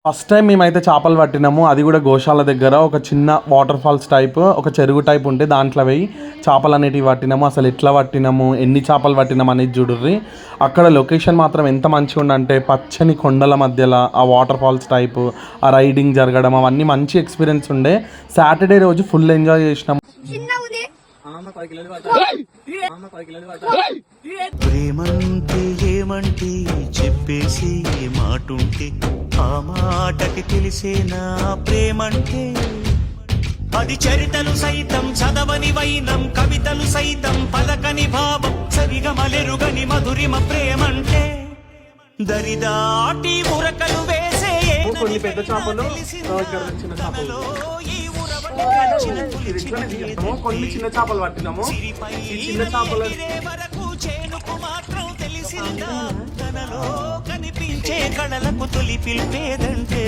First time మేమైతే చేపలు పట్టినాము. అది కూడా గోశాల దగ్గర ఒక చిన్న వాటర్ ఫాల్స్ టైప్, ఒక చెరువు టైప్ ఉంటే దాంట్లో పోయి చేపలు అనేటివి పట్టినాము. అసలు ఎట్లా పట్టినాము, ఎన్ని చేపలు పట్టినాము అనేది చూడుర్రి. అక్కడ లొకేషన్ మాత్రం ఎంత మంచిగా ఉండంటే పచ్చని కొండల మధ్యలో ఆ వాటర్ ఫాల్స్ టైప్, ఆ రైడింగ్ జరగడం అవన్నీ మంచి ఎక్స్పీరియన్స్ ఉండే. సాటర్డే రోజు ఫుల్ ఎంజాయ్ చేసినాము. ప్రేమంటే ఏమంటే చెప్పేసి మాటుంటే ఆ మాటకి తెలిసేనా ప్రేమంటే. అది చరితలు సైతం చదవని వైనం, కవితలు సైతం పలకని భావం, సరిగమలెరుగని మధురిమ ప్రేమంటే. దరిదాటి ఉరకలు వేసే కొన్ని పెద్ద చేపలు, కొన్ని చిన్న చేపలు పట్టినాము. ఈ చిన్న చేపల చేనుకు మాత్రం తెలిసిందా, తనలో కనిపించే కళలకు తొలి పిలిపేదంటే.